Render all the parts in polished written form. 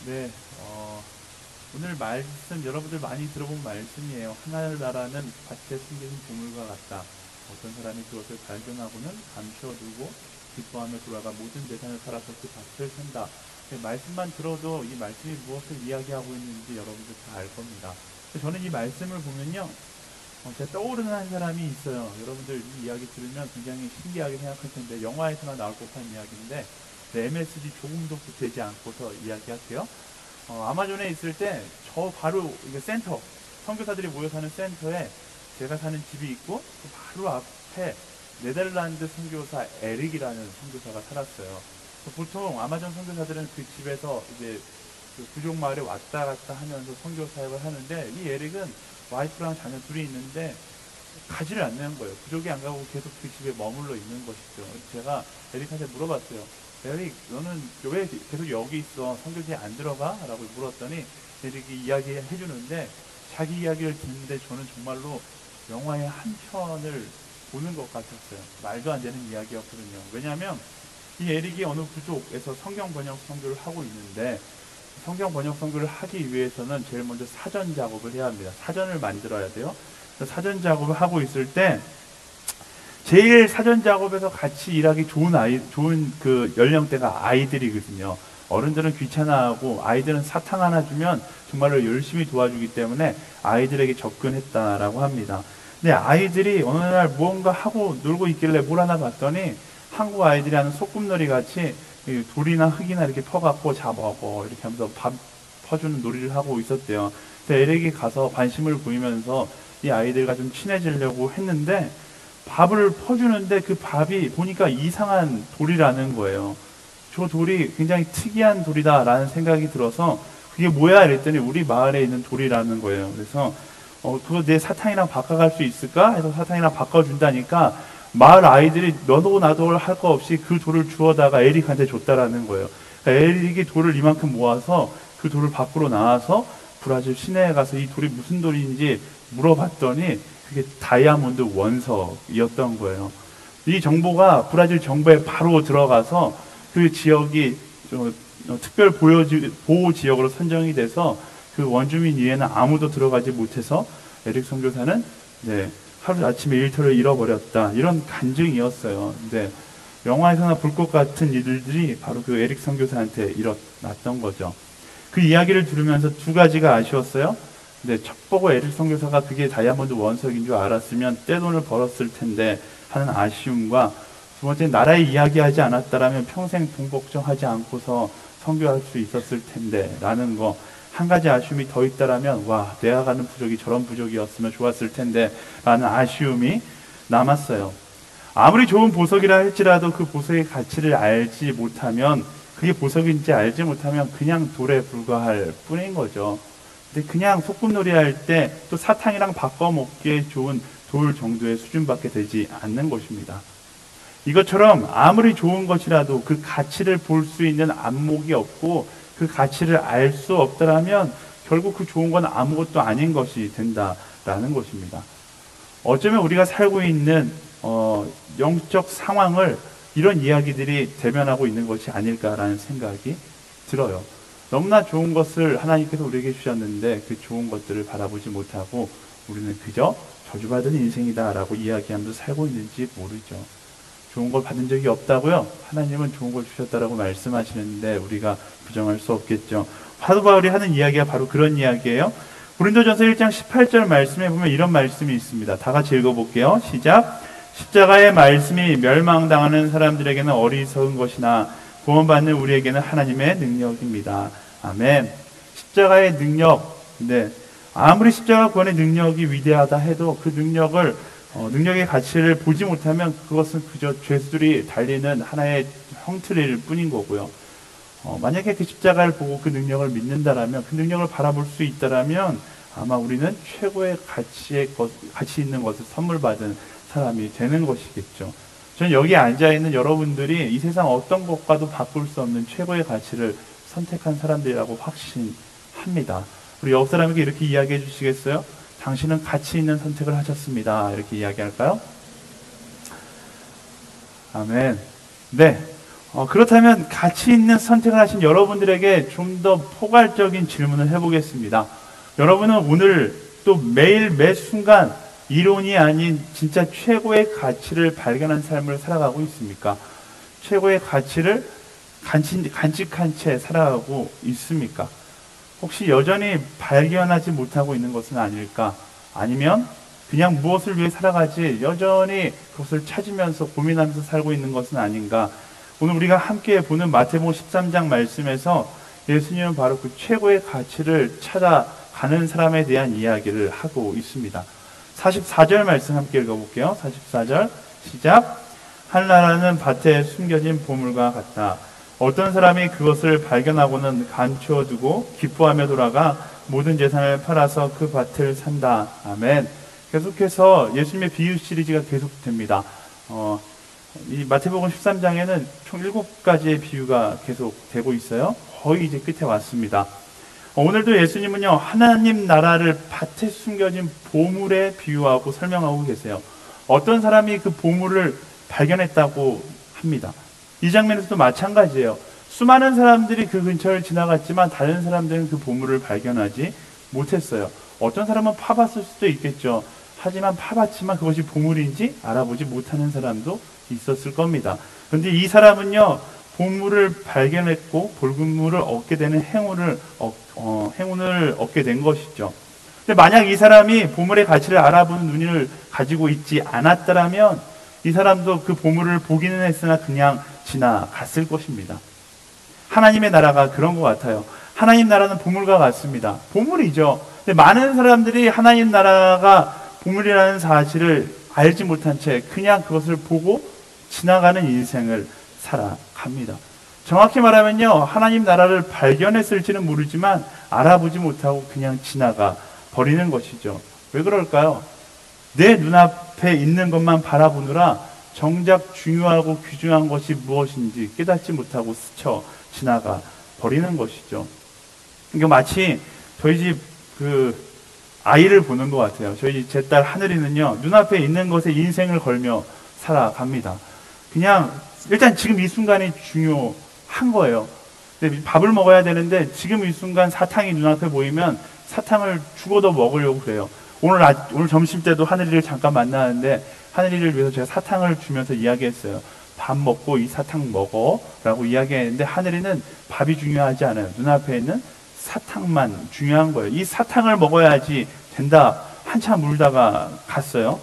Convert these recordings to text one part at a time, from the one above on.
네, 오늘 말씀 여러분들 많이 들어본 말씀이에요. 하늘나라는 밭에 숨겨진 보물과 같다. 어떤 사람이 그것을 발견하고는 감추어두고 기뻐하며 돌아가 모든 재산을 팔아서 그 밭을 산다. 네, 말씀만 들어도 이 말씀이 무엇을 이야기하고 있는지 여러분들 다 알 겁니다. 저는 이 말씀을 보면요, 제 떠오르는 한 사람이 있어요. 여러분들 이 이야기 들으면 굉장히 신기하게 생각할 텐데 영화에서나 나올 법한 이야기인데 네, MSG 조금도 보태지 않고서 이야기할게요. 아마존에 있을 때 저 바로 이게 센터, 선교사들이 모여 사는 센터에 제가 사는 집이 있고 그 바로 앞에 네덜란드 선교사 에릭이라는 선교사가 살았어요. 보통 아마존 선교사들은 그 집에서 이제 그 부족 마을에 왔다 갔다 하면서 선교 사역을 하는데 이 에릭은 와이프랑 자녀 둘이 있는데 가지를 않는 거예요. 부족이 안 가고 계속 그 집에 머물러 있는 것이죠. 제가 에릭한테 물어봤어요. 에릭, 너는 왜 계속 여기 있어? 선교지에 안 들어가? 라고 물었더니 에릭이 이야기해 주는데 자기 이야기를 듣는데 저는 정말로 영화의 한 편을 보는 것 같았어요. 말도 안 되는 이야기였거든요. 왜냐하면 이 에릭이 어느 부족에서 성경 번역 선교를 하고 있는데 성경 번역 선교를 하기 위해서는 제일 먼저 사전 작업을 해야 합니다. 사전을 만들어야 돼요. 사전 작업을 하고 있을 때 제일 사전 작업에서 같이 일하기 좋은 그 연령대가 아이들이거든요. 어른들은 귀찮아하고 아이들은 사탕 하나 주면 정말로 열심히 도와주기 때문에 아이들에게 접근했다라고 합니다. 근데 아이들이 어느 날 무언가 하고 놀고 있길래 뭘 하나 봤더니 한국 아이들이 하는 소꿉놀이 같이 돌이나 흙이나 이렇게 퍼갖고 잡아먹어 이렇게 하면서 밥 퍼주는 놀이를 하고 있었대요. 그래서 에릭이 가서 관심을 보이면서 이 아이들과 좀 친해지려고 했는데 밥을 퍼주는데 그 밥이 보니까 이상한 돌이라는 거예요. 저 돌이 굉장히 특이한 돌이다라는 생각이 들어서 그게 뭐야 이랬더니 우리 마을에 있는 돌이라는 거예요. 그래서 그거 내 사탕이랑 바꿔갈 수 있을까? 해서 사탕이랑 바꿔준다니까 마을 아이들이 너도 나도 할 거 없이 그 돌을 주워다가 에릭한테 줬다라는 거예요. 그러니까 에릭이 돌을 이만큼 모아서 그 돌을 밖으로 나와서 브라질 시내에 가서 이 돌이 무슨 돌인지 물어봤더니 그게 다이아몬드 원석이었던 거예요. 이 정보가 브라질 정부에 바로 들어가서 그 지역이 특별 보호 지역으로 선정이 돼서 그 원주민 이외에는 아무도 들어가지 못해서 에릭 선교사는 네, 하루 아침에 일터를 잃어버렸다. 이런 간증이었어요. 근데 영화에서나 볼 것 같은 일들이 바로 그 에릭 선교사한테 일어났던 거죠. 그 이야기를 들으면서 두 가지가 아쉬웠어요. 근데 첫 보고 에릭 선교사가 그게 다이아몬드 원석인 줄 알았으면 떼돈을 벌었을 텐데 하는 아쉬움과 두 번째 나라에 이야기하지 않았다라면 평생 돈 걱정하지 않고서 선교할 수 있었을 텐데 라는 거. 한 가지 아쉬움이 더 있다라면 와 내가 가는 부족이 저런 부족이었으면 좋았을 텐데 라는 아쉬움이 남았어요. 아무리 좋은 보석이라 할지라도 그 보석의 가치를 알지 못하면 그게 보석인지 알지 못하면 그냥 돌에 불과할 뿐인 거죠. 근데 그냥 소꿉놀이 할 때 또 사탕이랑 바꿔 먹기에 좋은 돌 정도의 수준밖에 되지 않는 것입니다. 이것처럼 아무리 좋은 것이라도 그 가치를 볼 수 있는 안목이 없고 그 가치를 알 수 없더라면 결국 그 좋은 건 아무것도 아닌 것이 된다라는 것입니다. 어쩌면 우리가 살고 있는 영적 상황을 이런 이야기들이 대변하고 있는 것이 아닐까라는 생각이 들어요. 너무나 좋은 것을 하나님께서 우리에게 주셨는데 그 좋은 것들을 바라보지 못하고 우리는 그저 저주받은 인생이다라고 이야기하면서 살고 있는지 모르죠. 좋은 걸 받은 적이 없다고요? 하나님은 좋은 걸 주셨다라고 말씀하시는데 우리가 부정할 수 없겠죠. 사도 바울이 하는 이야기가 바로 그런 이야기예요. 고린도전서 1장 18절 말씀에 보면 이런 말씀이 있습니다. 다 같이 읽어볼게요. 시작. 십자가의 말씀이 멸망당하는 사람들에게는 어리석은 것이나 구원받는 우리에게는 하나님의 능력입니다. 아멘. 십자가의 능력. 네. 아무리 십자가 구원의 능력이 위대하다 해도 그 능력의 가치를 보지 못하면 그것은 그저 죄수들이 달리는 하나의 형틀일 뿐인 거고요. 만약에 그 십자가를 보고 그 능력을 믿는다라면, 그 능력을 바라볼 수 있다라면 아마 우리는 최고의 가치 있는 것을 선물 받은 사람이 되는 것이겠죠. 저는 여기 앉아있는 여러분들이 이 세상 어떤 것과도 바꿀 수 없는 최고의 가치를 선택한 사람들이라고 확신합니다. 우리 옆 사람에게 이렇게 이야기해 주시겠어요? 당신은 가치 있는 선택을 하셨습니다. 이렇게 이야기할까요? 아멘. 네. 그렇다면 가치 있는 선택을 하신 여러분들에게 좀 더 포괄적인 질문을 해보겠습니다. 여러분은 오늘 또 매일 매 순간 이론이 아닌 진짜 최고의 가치를 발견한 삶을 살아가고 있습니까? 최고의 가치를 간직한 채 살아가고 있습니까? 혹시 여전히 발견하지 못하고 있는 것은 아닐까? 아니면 그냥 무엇을 위해 살아가지 여전히 그것을 찾으면서 고민하면서 살고 있는 것은 아닌가? 오늘 우리가 함께 보는 마태복음 13장 말씀에서 예수님은 바로 그 최고의 가치를 찾아가는 사람에 대한 이야기를 하고 있습니다. 44절 말씀 함께 읽어볼게요. 44절 시작. 한 나라는 밭에 숨겨진 보물과 같다. 어떤 사람이 그것을 발견하고는 감추어 두고 기뻐하며 돌아가 모든 재산을 팔아서 그 밭을 산다. 아멘. 계속해서 예수님의 비유 시리즈가 계속됩니다. 이 마태복음 13장에는 총 7가지의 비유가 계속되고 있어요. 거의 이제 끝에 왔습니다. 오늘도 예수님은요, 하나님 나라를 밭에 숨겨진 보물에 비유하고 설명하고 계세요. 어떤 사람이 그 보물을 발견했다고 합니다. 이 장면에서도 마찬가지예요. 수많은 사람들이 그 근처를 지나갔지만 다른 사람들은 그 보물을 발견하지 못했어요. 어떤 사람은 파봤을 수도 있겠죠. 하지만 파봤지만 그것이 보물인지 알아보지 못하는 사람도 있었을 겁니다. 그런데 이 사람은요, 보물을 발견했고 볼물을 얻게 되는 행운을 얻게 된 것이죠. 근데 만약 이 사람이 보물의 가치를 알아보는 눈을 가지고 있지 않았더라면 이 사람도 그 보물을 보기는 했으나 그냥 지나갔을 것입니다. 하나님의 나라가 그런 것 같아요. 하나님 나라는 보물과 같습니다. 보물이죠. 근데 많은 사람들이 하나님 나라가 보물이라는 사실을 알지 못한 채 그냥 그것을 보고 지나가는 인생을 살아갑니다. 정확히 말하면요, 하나님 나라를 발견했을지는 모르지만 알아보지 못하고 그냥 지나가 버리는 것이죠. 왜 그럴까요? 내 눈앞에 있는 것만 바라보느라 정작 중요하고 귀중한 것이 무엇인지 깨닫지 못하고 스쳐 지나가 버리는 것이죠. 이게 마치 저희 집 아이를 보는 것 같아요. 저희 제 딸 하늘이는요, 눈앞에 있는 것에 인생을 걸며 살아갑니다. 그냥 일단 지금 이 순간이 중요한 거예요. 근데 밥을 먹어야 되는데 지금 이 순간 사탕이 눈앞에 보이면 사탕을 죽어도 먹으려고 그래요. 오늘 점심 때도 하늘이를 잠깐 만나는데 하늘이를 위해서 제가 사탕을 주면서 이야기했어요. 밥 먹고 이 사탕 먹어 라고 이야기했는데 하늘이는 밥이 중요하지 않아요. 눈앞에 있는 사탕만 중요한 거예요. 이 사탕을 먹어야지 된다. 한참 울다가 갔어요.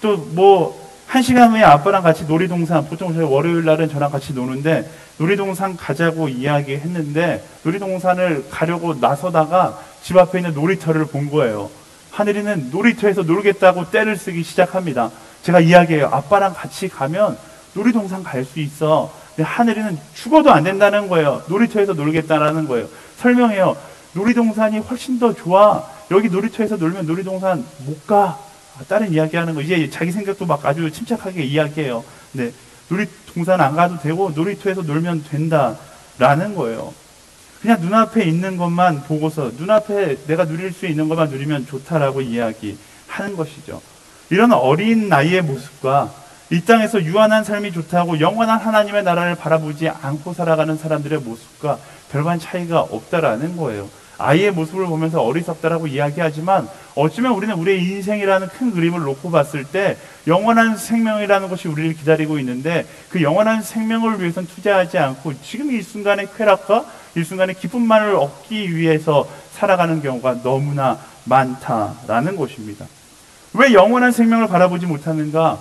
또 1시간 후에 아빠랑 같이 놀이동산, 보통 저희 월요일 날은 저랑 같이 노는데 놀이동산 가자고 이야기했는데 놀이동산을 가려고 나서다가 집 앞에 있는 놀이터를 본 거예요. 하늘이는 놀이터에서 놀겠다고 떼를 쓰기 시작합니다. 제가 이야기해요. 아빠랑 같이 가면 놀이동산 갈 수 있어. 근데 하늘이는 죽어도 안 된다는 거예요. 놀이터에서 놀겠다라는 거예요. 설명해요. 놀이동산이 훨씬 더 좋아. 여기 놀이터에서 놀면 놀이동산 못 가. 다른 이야기하는 거. 이제 자기 생각도 막 아주 침착하게 이야기해요. 네, 놀이동산 안 가도 되고 놀이터에서 놀면 된다라는 거예요. 그냥 눈앞에 있는 것만 보고서 눈앞에 내가 누릴 수 있는 것만 누리면 좋다라고 이야기하는 것이죠. 이런 어린 나이의 모습과 이 땅에서 유한한 삶이 좋다고 영원한 하나님의 나라를 바라보지 않고 살아가는 사람들의 모습과 별반 차이가 없다라는 거예요. 아이의 모습을 보면서 어리석다라고 이야기하지만 어쩌면 우리는 우리의 인생이라는 큰 그림을 놓고 봤을 때 영원한 생명이라는 것이 우리를 기다리고 있는데 그 영원한 생명을 위해서는 투자하지 않고 지금 이 순간의 쾌락과 이 순간의 기쁨만을 얻기 위해서 살아가는 경우가 너무나 많다라는 것입니다. 왜 영원한 생명을 바라보지 못하는가?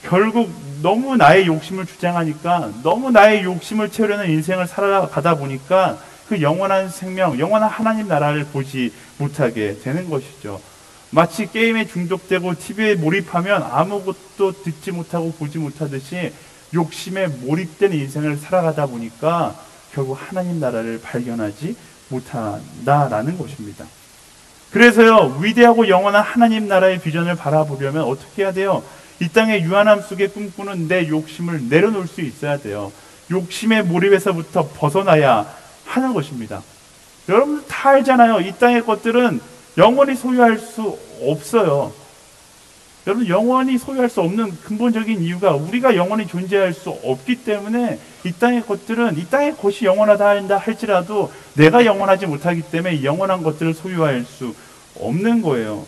결국 너무 나의 욕심을 주장하니까 너무 나의 욕심을 채우려는 인생을 살아가다 보니까 그 영원한 생명, 영원한 하나님 나라를 보지 못하게 되는 것이죠. 마치 게임에 중독되고 TV에 몰입하면 아무것도 듣지 못하고 보지 못하듯이 욕심에 몰입된 인생을 살아가다 보니까 결국 하나님 나라를 발견하지 못한다라는 것입니다. 그래서요, 위대하고 영원한 하나님 나라의 비전을 바라보려면 어떻게 해야 돼요? 이 땅의 유한함 속에 꿈꾸는 내 욕심을 내려놓을 수 있어야 돼요. 욕심의 몰입에서부터 벗어나야 하는 것입니다. 여러분들 다 알잖아요. 이 땅의 것들은 영원히 소유할 수 없어요. 여러분, 영원히 소유할 수 없는 근본적인 이유가 우리가 영원히 존재할 수 없기 때문에 이 땅의 것들은, 이 땅의 것이 영원하다 한다 할지라도 내가 영원하지 못하기 때문에 영원한 것들을 소유할 수 없는 거예요.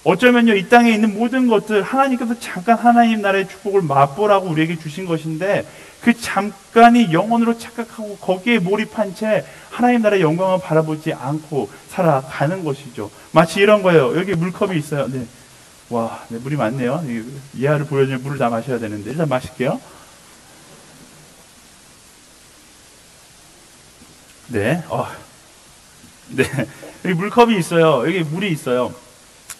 어쩌면요, 이 땅에 있는 모든 것들 하나님께서 잠깐 하나님 나라의 축복을 맛보라고 우리에게 주신 것인데, 그 잠깐이 영원으로 착각하고 거기에 몰입한 채 하나님 나라의 영광을 바라보지 않고 살아가는 것이죠. 마치 이런 거예요. 여기 물컵이 있어요. 네. 와, 네, 물이 많네요. 예화를 보여주면 물을 다 마셔야 되는데 일단 마실게요. 네, 네, 여기 물컵이 있어요. 여기 물이 있어요.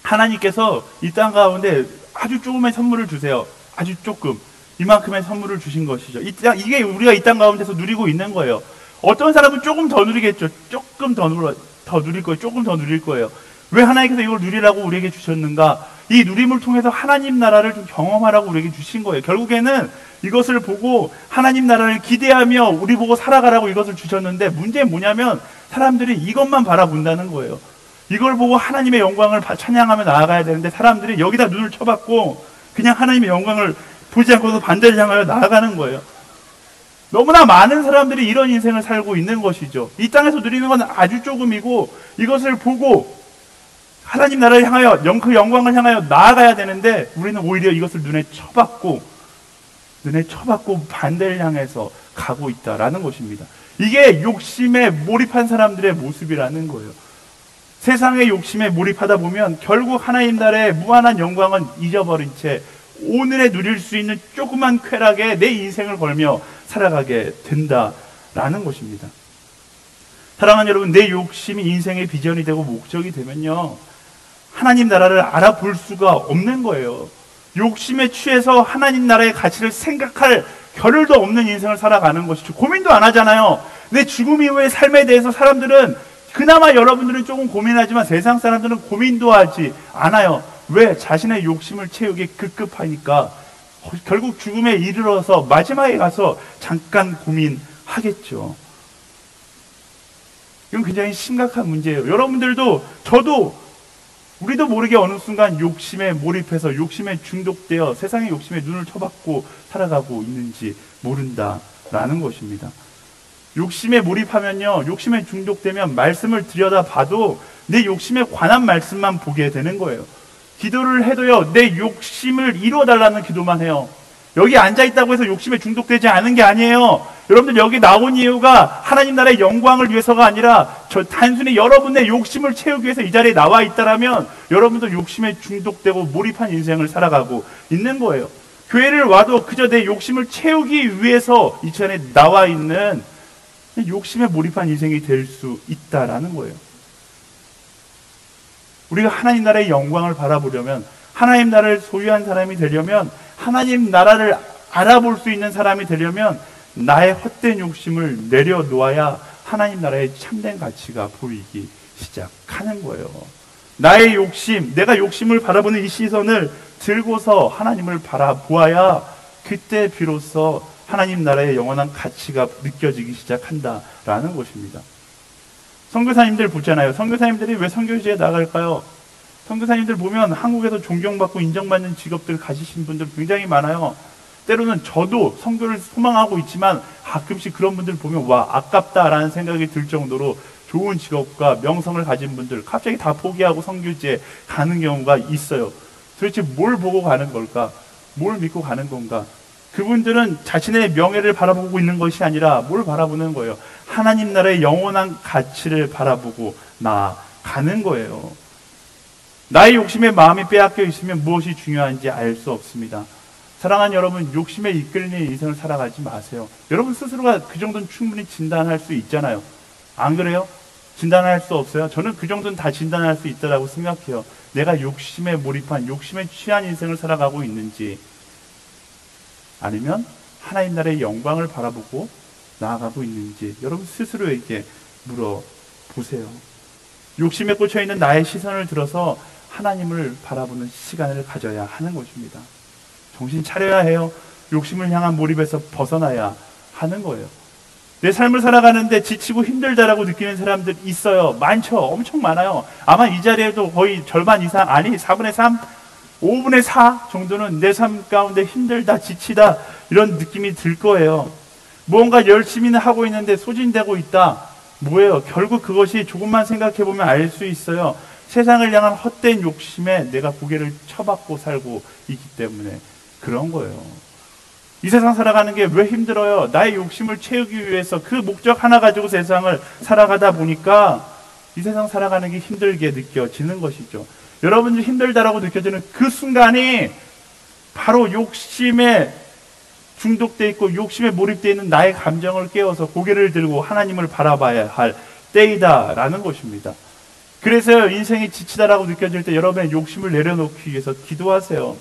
하나님께서 이 땅 가운데 아주 조금의 선물을 주세요. 아주 조금, 이만큼의 선물을 주신 것이죠. 이게 우리가 이 땅 가운데서 누리고 있는 거예요. 어떤 사람은 조금 더 누리겠죠. 조금 더 누릴 거예요. 조금 더 누릴 거예요. 왜 하나님께서 이걸 누리라고 우리에게 주셨는가? 이 누림을 통해서 하나님 나라를 좀 경험하라고 우리에게 주신 거예요. 결국에는 이것을 보고 하나님 나라를 기대하며 우리 보고 살아가라고 이것을 주셨는데, 문제는 뭐냐면 사람들이 이것만 바라본다는 거예요. 이걸 보고 하나님의 영광을 찬양하며 나아가야 되는데 사람들이 여기다 눈을 쳐박고 그냥 하나님의 영광을 보지 않고서 반대를 향하여 나아가는 거예요. 너무나 많은 사람들이 이런 인생을 살고 있는 것이죠. 이 땅에서 누리는 건 아주 조금이고 이것을 보고 하나님 나라를 향하여 그 영광을 향하여 나아가야 되는데 우리는 오히려 이것을 눈에 쳐박고 반대를 향해서 가고 있다라는 것입니다. 이게 욕심에 몰입한 사람들의 모습이라는 거예요. 세상의 욕심에 몰입하다 보면 결국 하나님 나라의 무한한 영광은 잊어버린 채 오늘에 누릴 수 있는 조그만 쾌락에 내 인생을 걸며 살아가게 된다라는 것입니다. 사랑하는 여러분, 내 욕심이 인생의 비전이 되고 목적이 되면요, 하나님 나라를 알아볼 수가 없는 거예요. 욕심에 취해서 하나님 나라의 가치를 생각할 겨를도 없는 인생을 살아가는 것이죠. 고민도 안 하잖아요. 내 죽음 이후의 삶에 대해서 사람들은, 그나마 여러분들은 조금 고민하지만 세상 사람들은 고민도 하지 않아요. 왜? 자신의 욕심을 채우기 급급하니까 결국 죽음에 이르러서 마지막에 가서 잠깐 고민하겠죠. 이건 굉장히 심각한 문제예요. 여러분들도, 저도, 우리도 모르게 어느 순간 욕심에 몰입해서 욕심에 중독되어 세상의 욕심에 눈을 쳐박고 살아가고 있는지 모른다라는 것입니다. 욕심에 몰입하면요, 욕심에 중독되면 말씀을 들여다봐도 내 욕심에 관한 말씀만 보게 되는 거예요. 기도를 해도요, 내 욕심을 이루어달라는 기도만 해요. 여기 앉아있다고 해서 욕심에 중독되지 않은 게 아니에요. 여러분들 여기 나온 이유가 하나님 나라의 영광을 위해서가 아니라 단순히 여러분의 욕심을 채우기 위해서 이 자리에 나와 있다라면 여러분도 욕심에 중독되고 몰입한 인생을 살아가고 있는 거예요. 교회를 와도 그저 내 욕심을 채우기 위해서 이 자리에 나와 있는 욕심에 몰입한 인생이 될 수 있다라는 거예요. 우리가 하나님 나라의 영광을 바라보려면, 하나님 나라를 소유한 사람이 되려면, 하나님 나라를 알아볼 수 있는 사람이 되려면 나의 헛된 욕심을 내려놓아야 하나님 나라의 참된 가치가 보이기 시작하는 거예요. 나의 욕심, 내가 욕심을 바라보는 이 시선을 들고서 하나님을 바라보아야 그때 비로소 하나님 나라의 영원한 가치가 느껴지기 시작한다라는 것입니다. 선교사님들 보잖아요. 선교사님들이 왜 선교지에 나갈까요? 선교사님들 보면 한국에서 존경받고 인정받는 직업들 가지신 분들 굉장히 많아요. 때로는 저도 선교를 소망하고 있지만 가끔씩 그런 분들 보면 와, 아깝다라는 생각이 들 정도로 좋은 직업과 명성을 가진 분들 갑자기 다 포기하고 선교지에 가는 경우가 있어요. 도대체 뭘 보고 가는 걸까? 뭘 믿고 가는 건가? 그분들은 자신의 명예를 바라보고 있는 것이 아니라 뭘 바라보는 거예요? 하나님 나라의 영원한 가치를 바라보고 나아가는 거예요. 나의 욕심에 마음이 빼앗겨 있으면 무엇이 중요한지 알 수 없습니다. 사랑하는 여러분, 욕심에 이끌리는 인생을 살아가지 마세요. 여러분 스스로가 그 정도는 충분히 진단할 수 있잖아요. 안 그래요? 진단할 수 없어요? 저는 그 정도는 다 진단할 수 있다고 생각해요. 내가 욕심에 몰입한, 욕심에 취한 인생을 살아가고 있는지, 아니면 하나님 나라의 영광을 바라보고 나아가고 있는지 여러분 스스로에게 물어보세요. 욕심에 꽂혀있는 나의 시선을 들어서 하나님을 바라보는 시간을 가져야 하는 것입니다. 정신 차려야 해요. 욕심을 향한 몰입에서 벗어나야 하는 거예요. 내 삶을 살아가는데 지치고 힘들다라고 느끼는 사람들 있어요. 많죠. 엄청 많아요. 아마 이 자리에도 거의 절반 이상, 아니 4분의 3 5분의 4 정도는 내 삶 가운데 힘들다, 지치다 이런 느낌이 들 거예요. 무언가 열심히는 하고 있는데 소진되고 있다. 뭐예요? 결국 그것이 조금만 생각해보면 알 수 있어요. 세상을 향한 헛된 욕심에 내가 고개를 쳐박고 살고 있기 때문에 그런 거예요. 이 세상 살아가는 게 왜 힘들어요? 나의 욕심을 채우기 위해서 그 목적 하나 가지고 세상을 살아가다 보니까 이 세상 살아가는 게 힘들게 느껴지는 것이죠. 여러분들이 힘들다라고 느껴지는 그 순간이 바로 욕심에 중독되어 있고 욕심에 몰입되어 있는 나의 감정을 깨워서 고개를 들고 하나님을 바라봐야 할 때이다라는 것입니다. 그래서 인생이 지치다라고 느껴질 때 여러분의 욕심을 내려놓기 위해서 기도하세요.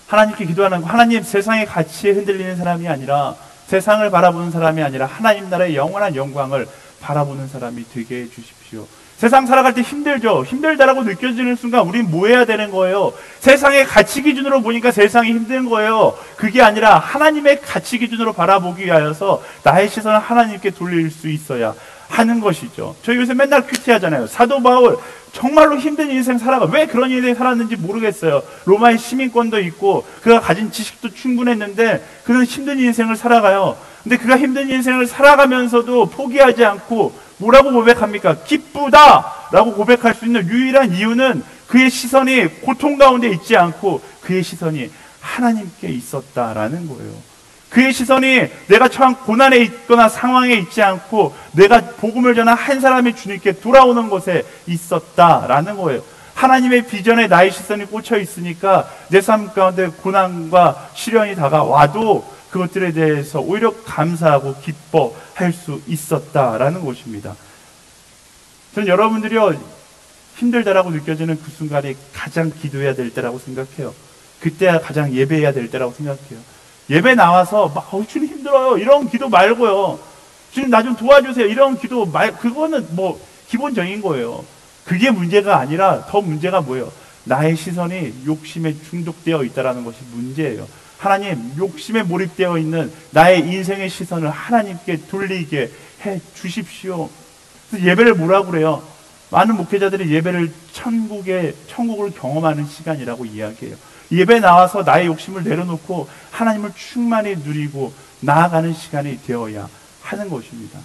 하나님께 기도하는 거, 하나님 세상의 가치에 흔들리는 사람이 아니라 세상을 바라보는 사람이 아니라 하나님 나라의 영원한 영광을 바라보는 사람이 되게 해주십시오. 세상 살아갈 때 힘들죠. 힘들다라고 느껴지는 순간 우린 뭐 해야 되는 거예요? 세상의 가치 기준으로 보니까 세상이 힘든 거예요. 그게 아니라 하나님의 가치 기준으로 바라보기 위하여서 나의 시선을 하나님께 돌릴 수 있어야 하는 것이죠. 저희 요새 맨날 큐티하잖아요. 사도 바울 정말로 힘든 인생 살아가. 왜 그런 인생 살았는지 모르겠어요. 로마의 시민권도 있고 그가 가진 지식도 충분했는데 그는 힘든 인생을 살아가요. 근데 그가 힘든 인생을 살아가면서도 포기하지 않고 뭐라고 고백합니까? 기쁘다! 라고 고백할 수 있는 유일한 이유는 그의 시선이 고통 가운데 있지 않고 그의 시선이 하나님께 있었다라는 거예요. 그의 시선이 내가 처한 고난에 있거나 상황에 있지 않고 내가 복음을 전한 한 사람이 주님께 돌아오는 곳에 있었다라는 거예요. 하나님의 비전에 나의 시선이 꽂혀 있으니까 내 삶 가운데 고난과 시련이 다가와도 그것들에 대해서 오히려 감사하고 기뻐할 수 있었다라는 것입니다. 저는 여러분들이요, 힘들다라고 느껴지는 그 순간이 가장 기도해야 될 때라고 생각해요. 그때야 가장 예배해야 될 때라고 생각해요. 예배 나와서 막 주님 힘들어요 이런 기도 말고요, 주님 나 좀 도와주세요 이런 기도 그거는 뭐 기본적인 거예요. 그게 문제가 아니라 더 문제가 뭐예요? 나의 시선이 욕심에 중독되어 있다는 것이 문제예요. 하나님, 욕심에 몰입되어 있는 나의 인생의 시선을 하나님께 돌리게 해 주십시오. 그래서 예배를 뭐라고 그래요? 많은 목회자들이 예배를 천국을 경험하는 시간이라고 이야기해요. 예배 나와서 나의 욕심을 내려놓고 하나님을 충만히 누리고 나아가는 시간이 되어야 하는 것입니다.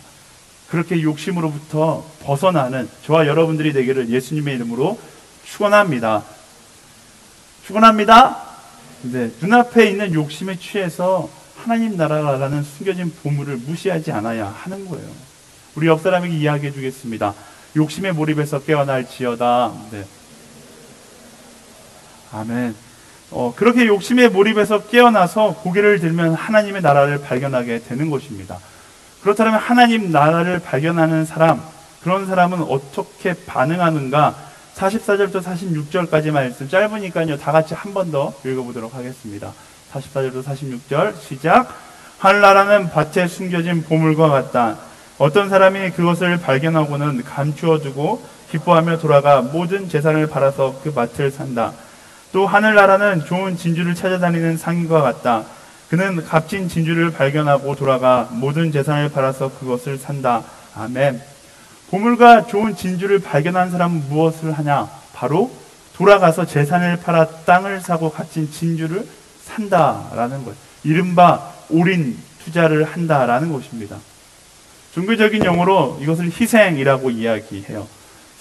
그렇게 욕심으로부터 벗어나는 저와 여러분들이 되기를 예수님의 이름으로 축원합니다. 축원합니다. 네, 눈앞에 있는 욕심에 취해서 하나님 나라라는 숨겨진 보물을 무시하지 않아야 하는 거예요. 우리 옆 사람에게 이야기해 주겠습니다. 욕심에 몰입해서 깨어날지어다. 네. 아멘. 그렇게 욕심에 몰입해서 깨어나서 고개를 들면 하나님의 나라를 발견하게 되는 것입니다. 그렇다면 하나님 나라를 발견하는 사람, 그런 사람은 어떻게 반응하는가? 44절부터 46절까지 말씀 짧으니까요, 다 같이 한 번 더 읽어보도록 하겠습니다. 44절부터 46절 시작. 하늘나라는 밭에 숨겨진 보물과 같다. 어떤 사람이 그것을 발견하고는 감추어두고 기뻐하며 돌아가 모든 재산을 팔아서 그 밭을 산다. 또 하늘나라는 좋은 진주를 찾아다니는 상인과 같다. 그는 값진 진주를 발견하고 돌아가 모든 재산을 팔아서 그것을 산다. 아멘. 보물과 좋은 진주를 발견한 사람은 무엇을 하냐? 바로 돌아가서 재산을 팔아 땅을 사고 값진 진주를 산다라는 것. 이른바 올인 투자를 한다라는 것입니다. 종교적인 용어로 이것을 희생이라고 이야기해요.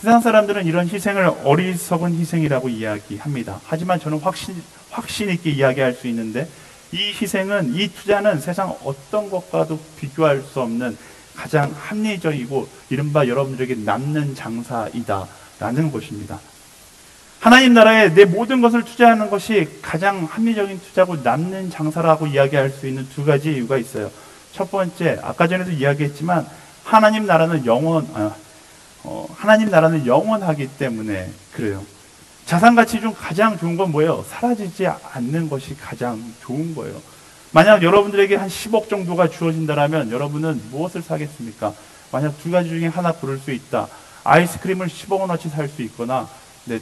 세상 사람들은 이런 희생을 어리석은 희생이라고 이야기합니다. 하지만 저는 확신 있게 이야기할 수 있는데, 이 희생은, 이 투자는 세상 어떤 것과도 비교할 수 없는 가장 합리적이고 이른바 여러분들에게 남는 장사이다라는 것입니다. 하나님 나라에 내 모든 것을 투자하는 것이 가장 합리적인 투자고 남는 장사라고 이야기할 수 있는 두 가지 이유가 있어요. 첫 번째, 아까 전에도 이야기했지만 하나님 나라는 영원하기 때문에 그래요. 자산 가치 중 가장 좋은 건 뭐예요? 사라지지 않는 것이 가장 좋은 거예요. 만약 여러분들에게 한 10억 정도가 주어진다면 여러분은 무엇을 사겠습니까? 만약 두 가지 중에 하나 고를 수 있다. 아이스크림을 10억 원어치 살 수 있거나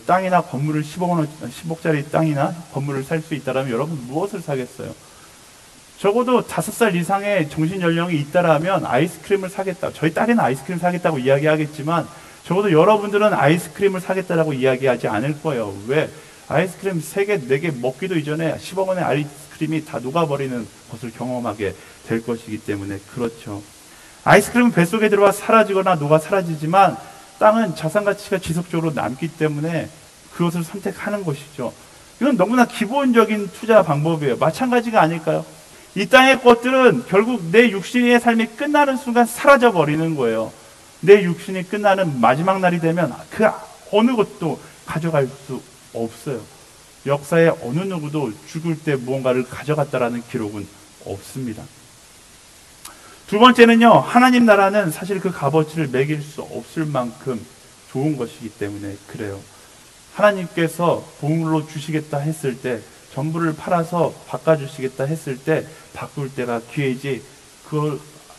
땅이나 건물을 10억짜리 땅이나 건물을 살 수 있다면 여러분 무엇을 사겠어요? 적어도 5살 이상의 정신연령이 있다라면 아이스크림을 사겠다. 저희 딸이는 아이스크림 사겠다고 이야기하겠지만 적어도 여러분들은 아이스크림을 사겠다라고 이야기하지 않을 거예요. 왜? 아이스크림 3개, 4개 먹기도 이전에 10억 원의 아이스크림이 다 녹아버리는 것을 경험하게 될 것이기 때문에 그렇죠. 아이스크림은 뱃속에 들어와 사라지거나 녹아 사라지지만 땅은 자산 가치가 지속적으로 남기 때문에 그것을 선택하는 것이죠. 이건 너무나 기본적인 투자 방법이에요. 마찬가지가 아닐까요? 이 땅의 것들은 결국 내 육신의 삶이 끝나는 순간 사라져 버리는 거예요. 내 육신이 끝나는 마지막 날이 되면 그 어느 것도 가져갈 수 없어요. 역사에 어느 누구도 죽을 때 무언가를 가져갔다라는 기록은 없습니다. 두 번째는요, 하나님 나라는 사실 그 값어치를 매길 수 없을 만큼 좋은 것이기 때문에 그래요. 하나님께서 보물로 주시겠다 했을 때, 전부를 팔아서 바꿔주시겠다 했을 때 바꿀 때가 기회이지,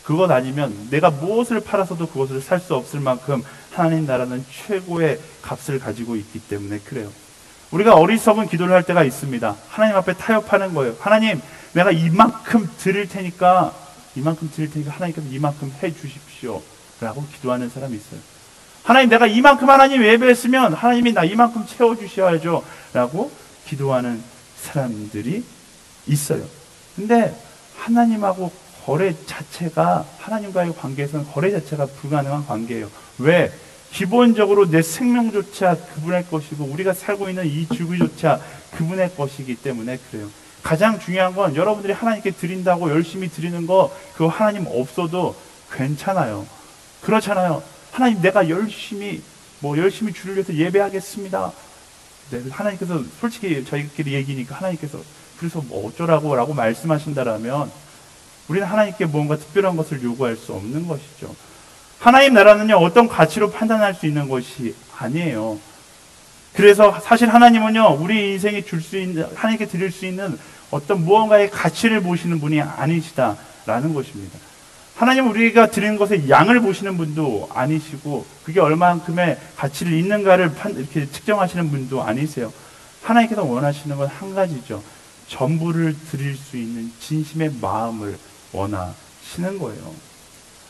그것 아니면 내가 무엇을 팔아서도 그것을 살 수 없을 만큼 하나님 나라는 최고의 값을 가지고 있기 때문에 그래요. 우리가 어리석은 기도를 할 때가 있습니다. 하나님 앞에 타협하는 거예요. 하나님, 내가 이만큼 드릴 테니까 하나님께서 이만큼 해 주십시오 라고 기도하는 사람이 있어요. 하나님, 내가 이만큼 하나님 예배했으면 하나님이 나 이만큼 채워주셔야죠 라고 기도하는 사람들이 있어요. 근데 하나님하고 거래 자체가, 하나님과의 관계에서는 거래 자체가 불가능한 관계예요. 왜? 기본적으로 내 생명조차 그분의 것이고 우리가 살고 있는 이 지구조차 그분의 것이기 때문에 그래요. 가장 중요한 건 여러분들이 하나님께 드린다고 열심히 드리는 거, 그거 하나님 없어도 괜찮아요. 그렇잖아요. 하나님, 내가 열심히 주를 위해서 예배하겠습니다. 네, 하나님께서 솔직히 저희끼리 얘기니까 하나님께서 그래서 뭐 어쩌라고 라고 말씀하신다라면 우리는 하나님께 뭔가 특별한 것을 요구할 수 없는 것이죠. 하나님 나라는요, 어떤 가치로 판단할 수 있는 것이 아니에요. 그래서 사실 하나님은요, 우리 인생에 하나님께 드릴 수 있는 어떤 무언가의 가치를 보시는 분이 아니시다라는 것입니다. 하나님은 우리가 드리는 것의 양을 보시는 분도 아니시고, 그게 얼마만큼의 가치를 있는가를 이렇게 측정하시는 분도 아니세요. 하나님께서 원하시는 건 한 가지죠. 전부를 드릴 수 있는 진심의 마음을 원하시는 거예요.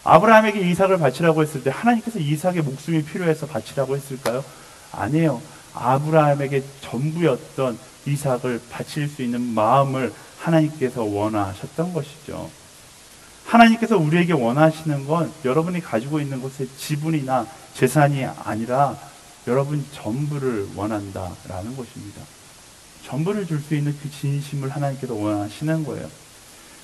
아브라함에게 이삭을 바치라고 했을 때 하나님께서 이삭의 목숨이 필요해서 바치라고 했을까요? 아니에요. 아브라함에게 전부였던 이삭을 바칠 수 있는 마음을 하나님께서 원하셨던 것이죠. 하나님께서 우리에게 원하시는 건 여러분이 가지고 있는 것의 지분이나 재산이 아니라 여러분 전부를 원한다라는 것입니다. 전부를 줄 수 있는 그 진심을 하나님께서 원하시는 거예요.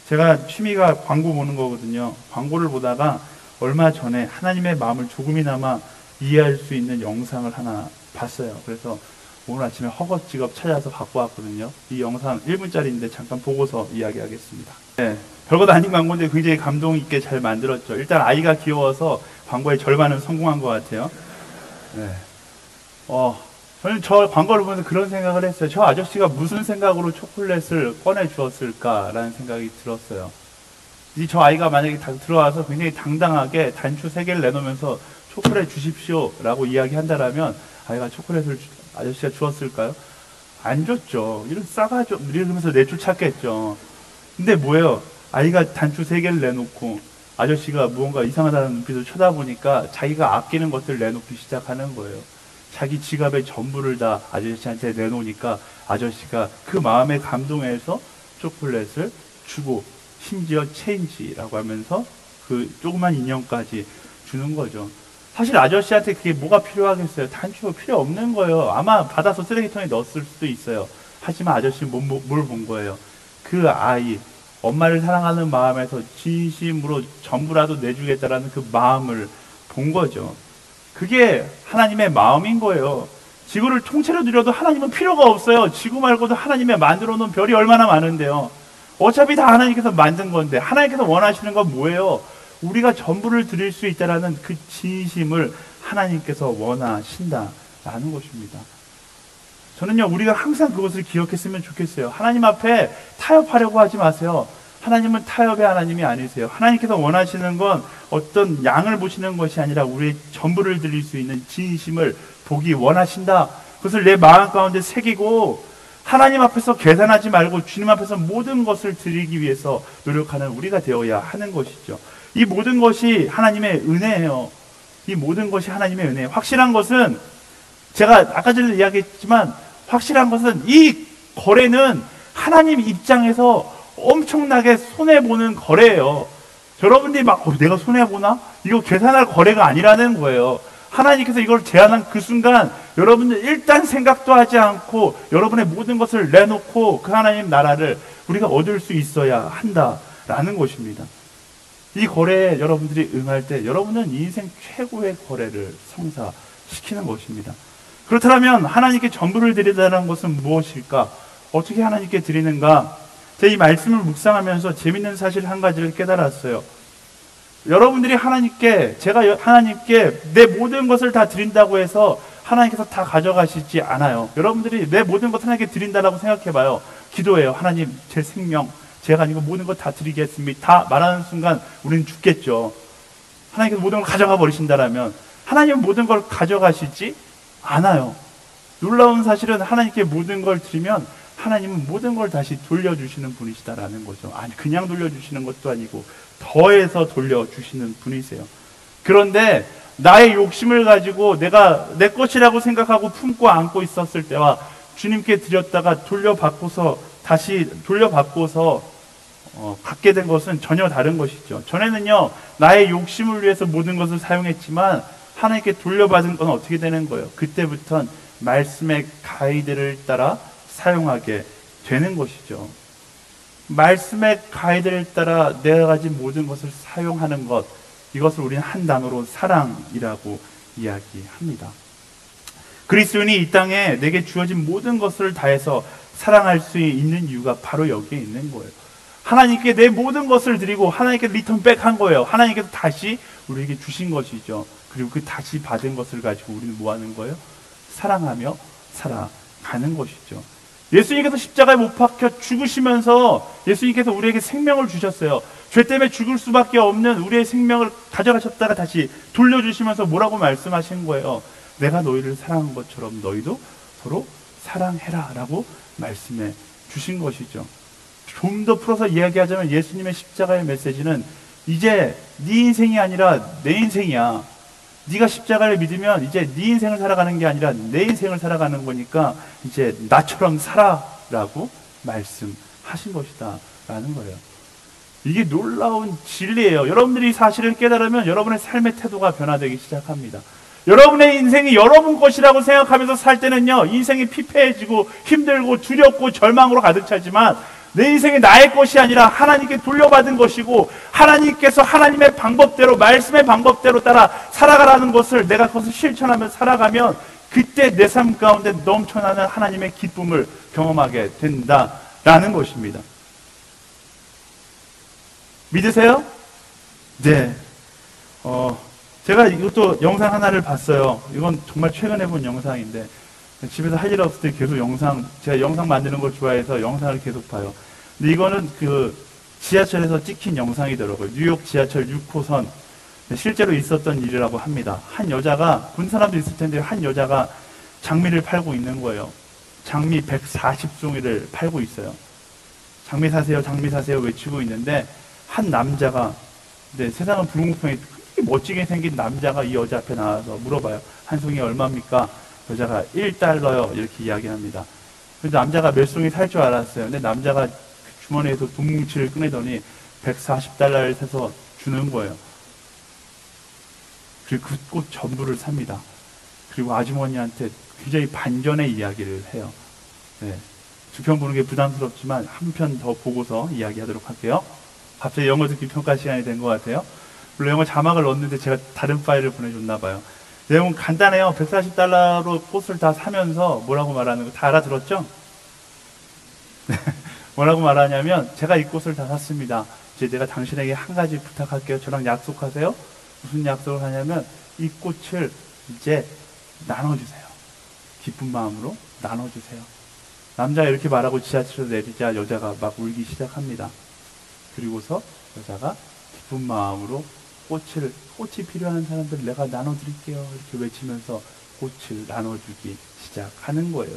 제가 취미가 광고 보는 거거든요. 광고를 보다가 얼마 전에 하나님의 마음을 조금이나마 이해할 수 있는 영상을 하나 봤어요. 그래서 오늘 아침에 허겁지겁 찾아서 갖고 왔거든요. 이 영상 1분짜리인데 잠깐 보고서 이야기하겠습니다. 네, 별것 아닌 광고인데 굉장히 감동 있게 잘 만들었죠. 일단 아이가 귀여워서 광고의 절반은 성공한 것 같아요. 네. 저는 저 광고를 보면서 그런 생각을 했어요. 저 아저씨가 무슨 생각으로 초콜릿을 꺼내 주었을까라는 생각이 들었어요. 저 아이가 만약에 들어와서 굉장히 당당하게 단추 3개를 내놓으면서 초콜릿 주십시오 라고 이야기한다라면 아이가 초콜릿을 아저씨가 주었을까요? 안 줬죠. 이런 싸가죠. 이러면서 내쫓았겠죠. 근데 뭐예요? 아이가 단추 3개를 내놓고 아저씨가 무언가 이상하다는 눈빛을 쳐다보니까 자기가 아끼는 것들을 내놓기 시작하는 거예요. 자기 지갑의 전부를 다 아저씨한테 내놓으니까 아저씨가 그 마음에 감동해서 초콜릿을 주고 심지어 체인지라고 하면서 그 조그만 인형까지 주는 거죠. 사실 아저씨한테 그게 뭐가 필요하겠어요? 단추가 필요 없는 거예요. 아마 받아서 쓰레기통에 넣었을 수도 있어요. 하지만 아저씨는 뭘 본 거예요? 그 아이, 엄마를 사랑하는 마음에서 진심으로 전부라도 내주겠다라는 그 마음을 본 거죠. 그게 하나님의 마음인 거예요. 지구를 통째로 누려도 하나님은 필요가 없어요. 지구 말고도 하나님의 만들어 놓은 별이 얼마나 많은데요. 어차피 다 하나님께서 만든 건데 하나님께서 원하시는 건 뭐예요? 우리가 전부를 드릴 수 있다라는 그 진심을 하나님께서 원하신다라는 것입니다. 저는요, 우리가 항상 그것을 기억했으면 좋겠어요. 하나님 앞에 타협하려고 하지 마세요. 하나님은 타협의 하나님이 아니세요. 하나님께서 원하시는 건 어떤 양을 보시는 것이 아니라 우리의 전부를 드릴 수 있는 진심을 보기 원하신다. 그것을 내 마음 가운데 새기고 하나님 앞에서 계산하지 말고 주님 앞에서 모든 것을 드리기 위해서 노력하는 우리가 되어야 하는 것이죠. 이 모든 것이 하나님의 은혜예요. 이 모든 것이 하나님의 은혜예요. 확실한 것은 제가 아까 전에 이야기했지만 확실한 것은 이 거래는 하나님 입장에서 엄청나게 손해보는 거래예요. 여러분들이 막 내가 손해보나? 이거 계산할 거래가 아니라는 거예요. 하나님께서 이걸 제안한 그 순간 여러분들 일단 생각도 하지 않고 여러분의 모든 것을 내놓고 그 하나님 나라를 우리가 얻을 수 있어야 한다라는 것입니다. 이 거래에 여러분들이 응할 때 여러분은 인생 최고의 거래를 성사시키는 것입니다. 그렇다면 하나님께 전부를 드리다는 것은 무엇일까? 어떻게 하나님께 드리는가? 제가 이 말씀을 묵상하면서 재밌는 사실 한 가지를 깨달았어요. 여러분들이 제가 하나님께 내 모든 것을 다 드린다고 해서 하나님께서 다 가져가시지 않아요. 여러분들이 내 모든 것 하나님께 드린다라고 생각해봐요. 기도해요. 하나님, 제 생명, 제가 이거 모든 것 다 드리겠습니다. 다 말하는 순간 우리는 죽겠죠. 하나님께서 모든 걸 가져가 버리신다라면 하나님은 모든 걸 가져가시지 않아요. 놀라운 사실은 하나님께 모든 걸 드리면 하나님은 모든 걸 다시 돌려주시는 분이시다라는 거죠. 아니, 그냥 돌려주시는 것도 아니고 더해서 돌려주시는 분이세요. 그런데 나의 욕심을 가지고 내가 내 것이라고 생각하고 품고 안고 있었을 때와 주님께 드렸다가 다시 돌려받고서 갖게 된 것은 전혀 다른 것이죠. 전에는요, 나의 욕심을 위해서 모든 것을 사용했지만 하나님께 돌려받은 건 어떻게 되는 거예요? 그때부터는 말씀의 가이드를 따라 사용하게 되는 것이죠. 말씀의 가이드를 따라 내가 가진 모든 것을 사용하는 것, 이것을 우리는 한 단어로 사랑이라고 이야기합니다. 그리스도인이 이 땅에 내게 주어진 모든 것을 다해서 사랑할 수 있는 이유가 바로 여기에 있는 거예요. 하나님께 내 모든 것을 드리고 하나님께 리턴백 한 거예요. 하나님께서 다시 우리에게 주신 것이죠. 그리고 그 다시 받은 것을 가지고 우리는 뭐 하는 거예요? 사랑하며 살아가는 것이죠. 예수님께서 십자가에 못 박혀 죽으시면서 예수님께서 우리에게 생명을 주셨어요. 죄 때문에 죽을 수밖에 없는 우리의 생명을 가져가셨다가 다시 돌려주시면서 뭐라고 말씀하신 거예요? 내가 너희를 사랑한 것처럼 너희도 서로 사랑해라 라고 말씀해 주신 것이죠. 좀 더 풀어서 이야기하자면 예수님의 십자가의 메시지는 이제 네 인생이 아니라 내 인생이야. 네가 십자가를 믿으면 이제 네 인생을 살아가는 게 아니라 내 인생을 살아가는 거니까 이제 나처럼 살아라고 말씀하신 것이다 라는 거예요. 이게 놀라운 진리예요. 여러분들이 사실을 깨달으면 여러분의 삶의 태도가 변화되기 시작합니다. 여러분의 인생이 여러분 것이라고 생각하면서 살 때는요, 인생이 피폐해지고 힘들고 두렵고 절망으로 가득 차지만 내 인생이 나의 것이 아니라 하나님께 돌려받은 것이고 하나님께서 하나님의 방법대로, 말씀의 방법대로 따라 살아가라는 것을 내가 그것을 실천하며 살아가면 그때 내 삶 가운데 넘쳐나는 하나님의 기쁨을 경험하게 된다라는 것입니다. 믿으세요? 네. 제가 이것도 영상 하나를 봤어요. 이건 정말 최근에 본 영상인데 집에서 할 일 없을 때 계속 제가 영상 만드는 걸 좋아해서 영상을 계속 봐요. 근데 이거는 그 지하철에서 찍힌 영상이더라고요. 뉴욕 지하철 6호선. 실제로 있었던 일이라고 합니다. 한 여자가, 본 사람도 있을 텐데 한 여자가 장미를 팔고 있는 거예요. 장미 140송이를 팔고 있어요. 장미 사세요, 장미 사세요 외치고 있는데 한 남자가, 세상은 불공평해, 멋지게 생긴 남자가 이 여자 앞에 나와서 물어봐요. 한 송이 얼마입니까? 여자가 1달러요 이렇게 이야기합니다. 그래서 남자가 몇 송이 살 줄 알았어요. 근데 남자가 주머니에서 돈 뭉치를 꺼내더니 140달러를 사서 주는 거예요. 그리고 그 꽃 전부를 삽니다. 그리고 아주머니한테 굉장히 반전의 이야기를 해요. 두 편 보는 게 부담스럽지만 한 편 더 보고서 이야기하도록 할게요. 갑자기 영어 듣기 평가 시간이 된 것 같아요. 물론 영어 자막을 넣었는데 제가 다른 파일을 보내줬나 봐요. 내용은 간단해요. 140달러로 꽃을 다 사면서 뭐라고 말하는 거 다 알아들었죠? 뭐라고 말하냐면, 제가 이 꽃을 다 샀습니다. 이제 내가 당신에게 한 가지 부탁할게요. 저랑 약속하세요. 무슨 약속을 하냐면 이 꽃을 이제 나눠주세요. 기쁜 마음으로 나눠주세요. 남자가 이렇게 말하고 지하철에서 내리자 여자가 막 울기 시작합니다. 그리고서 여자가 기쁜 마음으로 꽃이 필요한 사람들 내가 나눠드릴게요 이렇게 외치면서 꽃을 나눠주기 시작하는 거예요.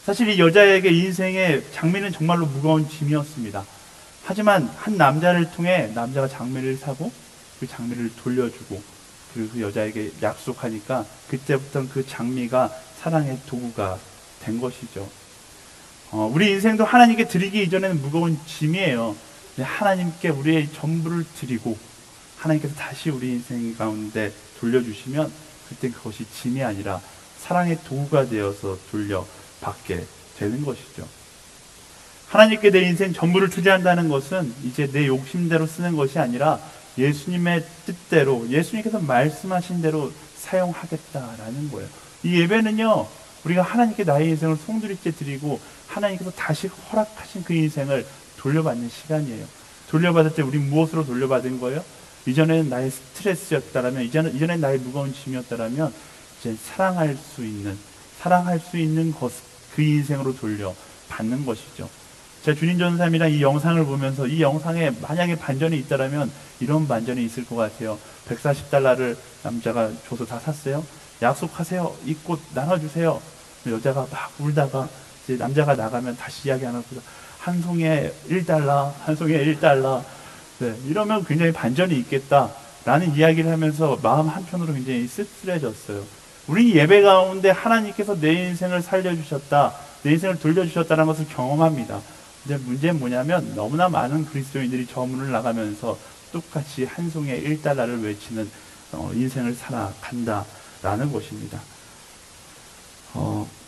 사실 이 여자에게 인생의 장미는 정말로 무거운 짐이었습니다. 하지만 한 남자를 통해 남자가 장미를 사고 그 장미를 돌려주고 그리고 그 여자에게 약속하니까 그때부터 그 장미가 사랑의 도구가 된 것이죠. 우리 인생도 하나님께 드리기 이전에는 무거운 짐이에요. 하나님께 우리의 전부를 드리고 하나님께서 다시 우리 인생 가운데 돌려주시면 그때 그것이 짐이 아니라 사랑의 도구가 되어서 돌려받게 되는 것이죠. 하나님께 내 인생 전부를 투자한다는 것은 이제 내 욕심대로 쓰는 것이 아니라 예수님의 뜻대로, 예수님께서 말씀하신 대로 사용하겠다라는 거예요. 이 예배는요, 우리가 하나님께 나의 인생을 송두리째 드리고 하나님께서 다시 허락하신 그 인생을 돌려받는 시간이에요. 돌려받을 때 우리 무엇으로 돌려받은 거예요? 이전에는 나의 스트레스였다라면, 이전에는 나의 무거운 짐이었다라면 이제 사랑할 수 있는 것, 그 인생으로 돌려받는 것이죠. 제가 주님 전사님이랑 이 영상을 보면서 이 영상에 만약에 반전이 있다라면 이런 반전이 있을 것 같아요. 140달러를 남자가 줘서 다 샀어요. 약속하세요. 이 꽃 나눠주세요. 여자가 막 울다가 이제 남자가 나가면 다시 이야기하는 거죠. 한 송이에 1달러, 한 송이에 1달러. 네, 이러면 굉장히 반전이 있겠다라는 이야기를 하면서 마음 한편으로 굉장히 씁쓸해졌어요. 우리 예배 가운데 하나님께서 내 인생을 살려주셨다, 내 인생을 돌려주셨다는 것을 경험합니다. 근데 문제는 뭐냐면 너무나 많은 그리스도인들이 저 문을 나가면서 똑같이 한 송이에 1달러를 외치는 인생을 살아간다라는 것입니다.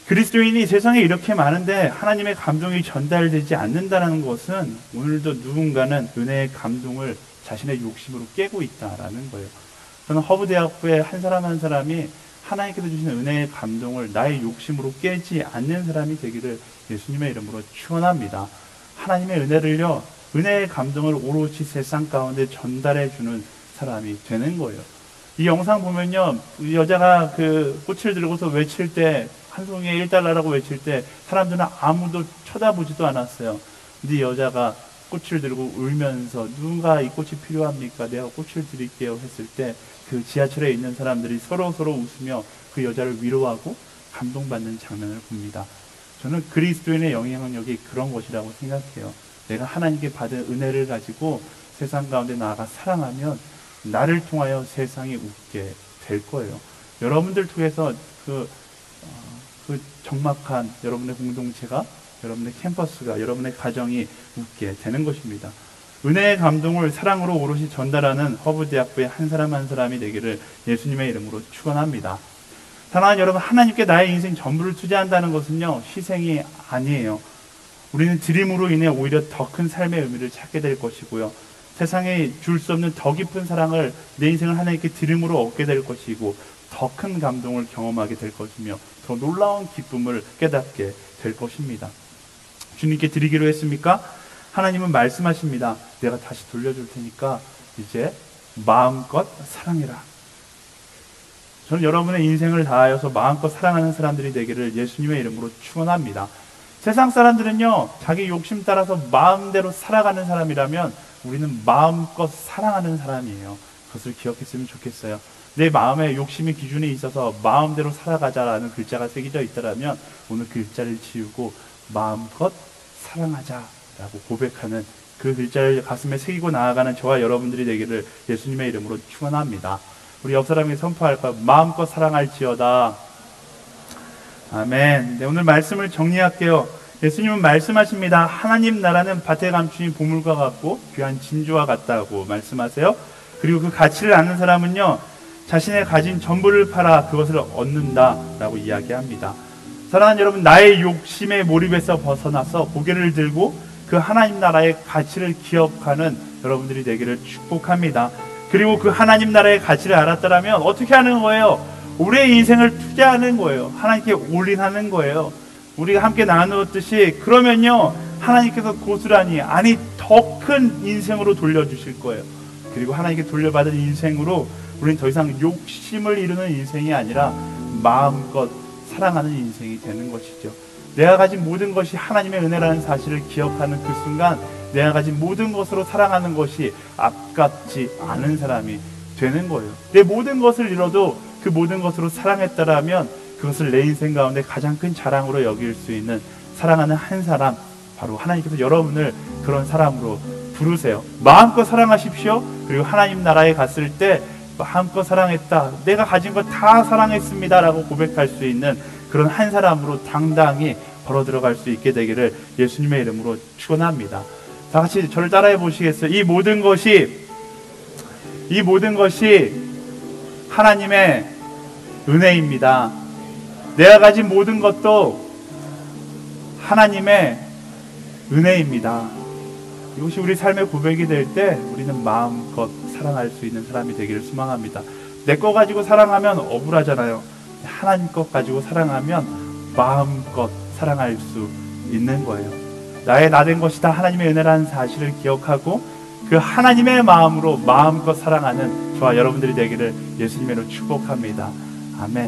그리스도인이 세상에 이렇게 많은데 하나님의 감동이 전달되지 않는다는 것은 오늘도 누군가는 은혜의 감동을 자신의 욕심으로 깨고 있다라는 거예요. 저는 허브대학부의 한 사람 한 사람이 하나님께서 주신 은혜의 감동을 나의 욕심으로 깨지 않는 사람이 되기를 예수님의 이름으로 축원합니다. 하나님의 은혜를요, 은혜의 감동을 오롯이 세상 가운데 전달해주는 사람이 되는 거예요. 이 영상 보면요, 이 여자가 그 꽃을 들고서 외칠 때, 한 송이에 1달러라고 외칠 때 사람들은 아무도 쳐다보지도 않았어요. 근데 이 여자가 꽃을 들고 울면서 누군가 이 꽃이 필요합니까? 내가 꽃을 드릴게요 했을 때 그 지하철에 있는 사람들이 서로 웃으며 그 여자를 위로하고 감동받는 장면을 봅니다. 저는 그리스도인의 영향력이 그런 것이라고 생각해요. 내가 하나님께 받은 은혜를 가지고 세상 가운데 나아가 사랑하면 나를 통하여 세상이 웃게 될 거예요. 여러분들 통해서 그 적막한 여러분의 공동체가, 여러분의 캠퍼스가, 여러분의 가정이 웃게 되는 것입니다. 은혜의 감동을 사랑으로 오롯이 전달하는 허브대학부의 한 사람 한 사람이 되기를 예수님의 이름으로 축원합니다. 사랑하는 여러분, 하나님께 나의 인생 전부를 투자한다는 것은요, 희생이 아니에요. 우리는 드림으로 인해 오히려 더 큰 삶의 의미를 찾게 될 것이고요. 세상에 줄 수 없는 더 깊은 사랑을, 내 인생을 하나님께 드림으로 얻게 될 것이고, 더 큰 감동을 경험하게 될 것이며 더 놀라운 기쁨을 깨닫게 될 것입니다. 주님께 드리기로 했습니까? 하나님은 말씀하십니다. 내가 다시 돌려줄 테니까 이제 마음껏 사랑해라. 저는 여러분의 인생을 다하여서 마음껏 사랑하는 사람들이 되기를 예수님의 이름으로 축원합니다. 세상 사람들은요, 자기 욕심 따라서 마음대로 살아가는 사람이라면 우리는 마음껏 사랑하는 사람이에요. 그것을 기억했으면 좋겠어요. 내 마음에 욕심의 기준이 있어서 마음대로 살아가자라는 글자가 새겨져 있다면 오늘 그 글자를 지우고 마음껏 사랑하자라고 고백하는 그 글자를 가슴에 새기고 나아가는 저와 여러분들이 되기를 예수님의 이름으로 축원합니다. 우리 옆 사람에게 선포할까요? 마음껏 사랑할지어다. 아멘. 네, 오늘 말씀을 정리할게요. 예수님은 말씀하십니다. 하나님 나라는 밭에 감추인 보물과 같고 귀한 진주와 같다고 말씀하세요. 그리고 그 가치를 아는 사람은요, 자신의 가진 전부를 팔아 그것을 얻는다라고 이야기합니다. 사랑하는 여러분, 나의 욕심에 몰입해서 벗어나서 고개를 들고 그 하나님 나라의 가치를 기억하는 여러분들이 되기를 축복합니다. 그리고 그 하나님 나라의 가치를 알았다면 어떻게 하는 거예요? 우리의 인생을 투자하는 거예요. 하나님께 올인하는 거예요. 우리가 함께 나누었듯이 그러면요, 하나님께서 고스란히, 아니 더 큰 인생으로 돌려주실 거예요. 그리고 하나님께 돌려받은 인생으로 우리는 더 이상 욕심을 이루는 인생이 아니라 마음껏 사랑하는 인생이 되는 것이죠. 내가 가진 모든 것이 하나님의 은혜라는 사실을 기억하는 그 순간 내가 가진 모든 것으로 사랑하는 것이 아깝지 않은 사람이 되는 거예요. 내 모든 것을 잃어도 그 모든 것으로 사랑했다라면 그것을 내 인생 가운데 가장 큰 자랑으로 여길 수 있는 사랑하는 한 사람, 바로 하나님께서 여러분을 그런 사람으로 부르세요. 마음껏 사랑하십시오. 그리고 하나님 나라에 갔을 때 마음껏 사랑했다, 내가 가진 거 다 사랑했습니다 라고 고백할 수 있는 그런 한 사람으로 당당히 걸어 들어갈 수 있게 되기를 예수님의 이름으로 축원합니다. 다 같이 저를 따라해 보시겠어요? 이 모든 것이 하나님의 은혜입니다. 내가 가진 모든 것도 하나님의 은혜입니다. 이것이 우리 삶의 고백이 될 때 우리는 마음껏 사랑할 수 있는 사람이 되기를 소망합니다. 내 거 가지고 사랑하면 억울하잖아요. 하나님 것 가지고 사랑하면 마음껏 사랑할 수 있는 거예요. 나의 나된 것이 다 하나님의 은혜라는 사실을 기억하고 그 하나님의 마음으로 마음껏 사랑하는 저와 여러분들이 되기를 예수님으로 축복합니다. 아멘.